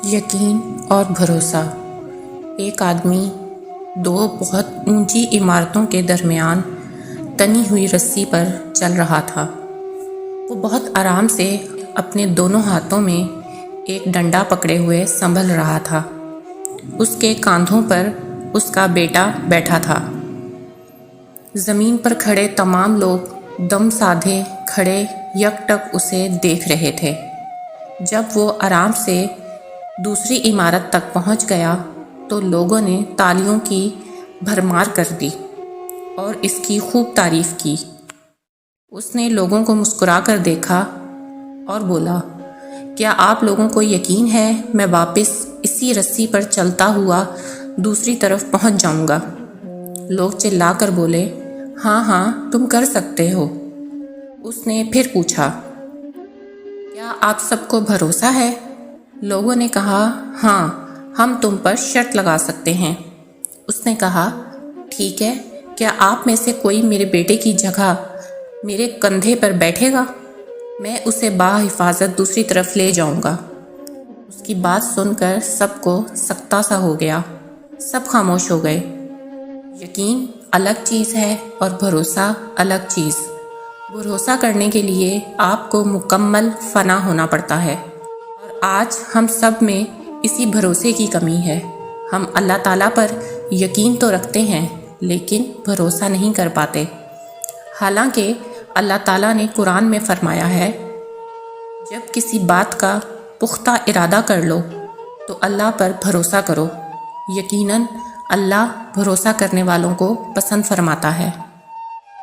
یقین اور بھروسہ۔ ایک آدمی دو بہت اونچی عمارتوں کے درمیان تنی ہوئی رسی پر چل رہا تھا۔ وہ بہت آرام سے اپنے دونوں ہاتھوں میں ایک ڈنڈا پکڑے ہوئے سنبھل رہا تھا۔ اس کے کاندھوں پر اس کا بیٹا بیٹھا تھا۔ زمین پر کھڑے تمام لوگ دم سادھے کھڑے یک ٹک اسے دیکھ رہے تھے۔ جب وہ آرام سے دوسری عمارت تک پہنچ گیا تو لوگوں نے تالیوں کی بھرمار کر دی اور اس کی خوب تعریف کی۔ اس نے لوگوں کو مسکرا کر دیکھا اور بولا، کیا آپ لوگوں کو یقین ہے میں واپس اسی رسی پر چلتا ہوا دوسری طرف پہنچ جاؤں گا؟ لوگ چلا کر بولے، ہاں ہاں تم کر سکتے ہو۔ اس نے پھر پوچھا، کیا آپ سب کو بھروسہ ہے؟ لوگوں نے کہا، ہاں ہم تم پر شرط لگا سکتے ہیں۔ اس نے کہا، ٹھیک ہے، کیا آپ میں سے کوئی میرے بیٹے کی جگہ میرے کندھے پر بیٹھے گا؟ میں اسے بحفاظت دوسری طرف لے جاؤں گا۔ اس کی بات سن کر سب کو سکتہ سا ہو گیا، سب خاموش ہو گئے۔ یقین الگ چیز ہے اور بھروسہ الگ چیز۔ بھروسہ کرنے کے لیے آپ کو مکمل فنا ہونا پڑتا ہے، اور آج ہم سب میں اسی بھروسے کی کمی ہے۔ ہم اللہ تعالیٰ پر یقین تو رکھتے ہیں لیکن بھروسہ نہیں کر پاتے۔ حالانکہ اللہ تعالیٰ نے قرآن میں فرمایا ہے، جب کسی بات کا پختہ ارادہ کر لو تو اللہ پر بھروسہ کرو، یقیناً اللہ بھروسہ کرنے والوں کو پسند فرماتا ہے۔